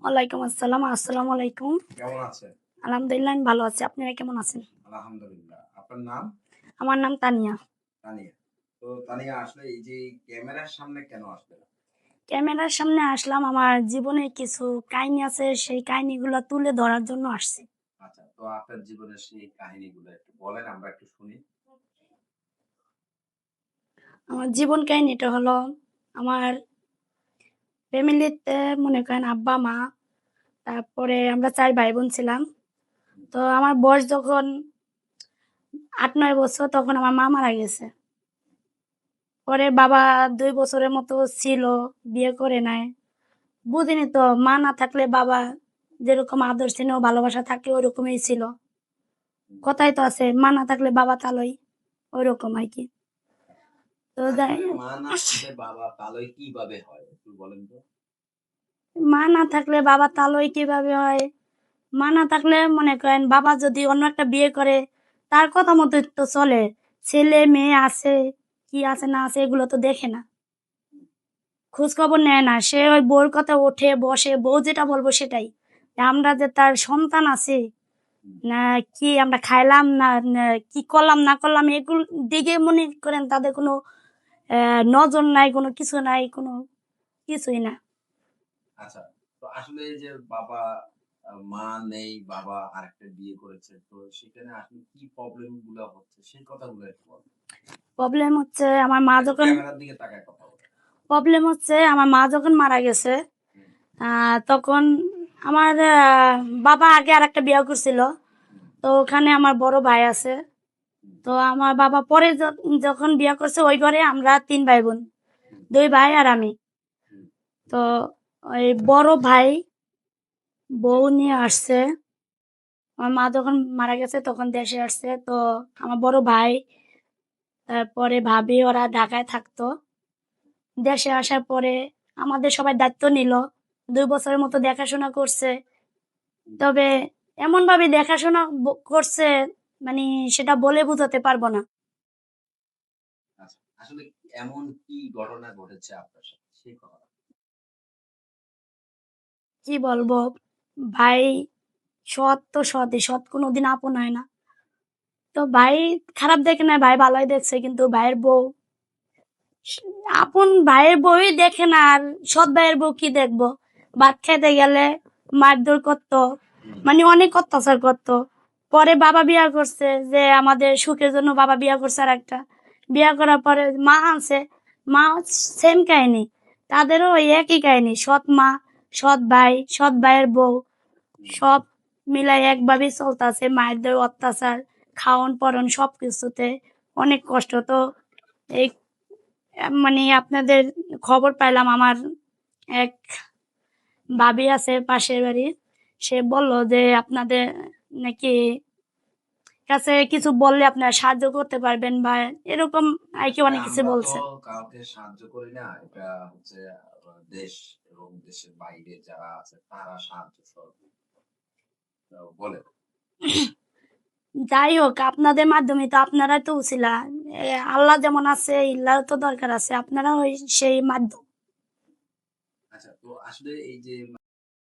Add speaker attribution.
Speaker 1: ওয়ালাইকুম আসসালাম। আসসালামু আলাইকুম।
Speaker 2: কেমন আছেন?
Speaker 1: আলহামদুলিল্লাহ আমি ভালো আছি। আপনারা কেমন আছেন?
Speaker 2: আলহামদুলিল্লাহ। আপনার নাম?
Speaker 1: আমার নাম তানিয়া।
Speaker 2: তানিয়া। তো তানিয়া আসলে এই যে ক্যামেরার সামনে কেন আসলেন?
Speaker 1: ক্যামেরার সামনে আসলাম আমার জীবনে কিছু কাহিনী আছে, সেই কাহিনীগুলা তুলে ধরার জন্য আসছি।
Speaker 2: আচ্ছা, তো আপনার জীবনের সেই কাহিনীগুলো একটু বলেন আমরা একটু শুনি।
Speaker 1: আমার জীবন কাহিনীটা হলো আমার ফ্যামিলিতে মনে করেন আব্বা-মা, তারপরে আমরা ৪ ভাই-বোন ছিলাম। তো আমার বয়স যখন ৮-৯ বছর তখন আমার মা মারা গেছে। পরে বাবা ২ বছরের মতো ছিল, বিয়ে করে নেয়। বুঝিনি তো মা না থাকলে বাবা যেরকম আদর স্নেহ ভালোবাসা থাকে ওরকমই ছিল। কথাই তো আছে মা না থাকলে বাবা তালই, ওইরকম আর কি। তো যাই
Speaker 2: আসলে মা না থাকলে বাবা কালোই কিভাবে হয়? একটু বলেন তো?
Speaker 1: মা না থাকলে বাবা তালই কিভাবে হয়? মা না থাকলে মনে করেন বাবা যদি অন্য একটা বিয়ে করে তার কথা মতো তো চলে। ছেলে মেয়ে আছে, কি আছে না আছে এগুলো তো দেখে না। খোঁজ খবর নেয় না। সে ওই বউর কথা ওঠে বসে, বউ যেটা বলবো সেটাই। আমরা যে তার সন্তান আছে
Speaker 2: হুম,
Speaker 1: না কি আমরা খাইলাম না কি করলাম না করলাম এগুলো দিকে মনে করেন তাদের কোনো নজর নাই, কোনো কিছু নাই, কোনো কিছুই না।
Speaker 2: আচ্ছা। তো আসলে এই যে বাবা মা নেই, বাবা আরেকটা বিয়ে করেছে। তো সেখানে আসলে কি প্রবলেম গুলা হচ্ছে সেই কথাগুলো একটু বলেন।
Speaker 1: প্রবলেম হচ্ছে আমার মা
Speaker 2: একটু
Speaker 1: যখন
Speaker 2: ক্যামেরার দিকে তাকায় কথা বলেন।
Speaker 1: প্রবলেম হচ্ছে আমার মা যখন মারা গেছে
Speaker 2: হুম,
Speaker 1: তখন আমার বাবা আগে আরেকটা বিয়ে করছিল।
Speaker 2: হুম,
Speaker 1: তো ওখানে আমার বড় ভাই আছে।
Speaker 2: হুম,
Speaker 1: তো আমার বাবা পরে যখন বিয়ে করছে ওই ঘরে আমরা ৩ ভাই বোন,
Speaker 2: হুম,
Speaker 1: ২ ভাই আর আমি।
Speaker 2: হুম,
Speaker 1: তো ওই বড় ভাই
Speaker 2: জি,
Speaker 1: বউ নিয়ে আসছে। আমার মা যখন মারা গেছে তখন দেশে আসছে। তো আমার বড় ভাই, তারপরে ভাবি ওরা ঢাকায় থাকতো। দেশে আসার পরে আমাদের সবাই দায়িত্ব নিল। ২ বছরের মতো দেখাশোনা করছে।
Speaker 2: হুম।
Speaker 1: তবে এমনভাবে দেখাশোনা করছে মানে সেটা বলে বোঝাতে পারব না।
Speaker 2: আচ্ছা। আসলে এমন কি ঘটনা ঘটেছে আপনার সাথে? সেই কথা।
Speaker 1: কি বলবো? ভাই সৎ তো সৎই, সৎ কোনোদিন আপন হয় না। তো ভাই খারাপ দেখে নাই, ভাই ভালোই দেখছে। কিন্তু ভাইয়ের বউ স- আপন ভাইয়ের বউই দেখে না আর সৎ ভাইয়ের বউ কি দেখবো? ভাত খাইতে গেলে মারধর করতো,
Speaker 2: হুম,
Speaker 1: মানে অনেক অত্যাচার করতো। পরে বাবা বিয়া করছে, যে আমাদের সুখের জন্য বাবা বিয়া করছে আর একটা। বিয়া করার পরে মা আনছে, মা সেম কাহিনী, তাদেরও ওই একই কাহিনী। সৎ মা, সৎ ভাই, সৎ ভাইয়ের বউ
Speaker 2: হুম।
Speaker 1: সব মিলাই একভাবেই চলতেছে। মায়েদের অত্যাচার, খাওন পরন সবকিছুতে অনেক কষ্ট। তো এই মানে আপনাদের খবর পাইলাম আমার এক ভাবি আছে পাশের বাড়ির, সে বলল যে আপনাদের নাকি কাছে কিছু বললে আপনারা সাহায্য করতে পারবেন বা এরকম আর কি
Speaker 2: আসলে
Speaker 1: অনেক কিছু
Speaker 2: আমরা তো
Speaker 1: বলছে।
Speaker 2: কাউকে সাহায্য করি না। এটা হচ্ছে দেশ এবং দেশের বাইরে যারা আছে তারা সাহায্য বলে।
Speaker 1: যাই হোক আপনাদের মাধ্যমে তো আপনারাই তো উছিলা। আল্লাহ যেমন আছে ইল্লাহ তো দরকার আছে, আপনারা ওই সেই মাধ্যম।
Speaker 2: আচ্ছা, তো আসলে এই যে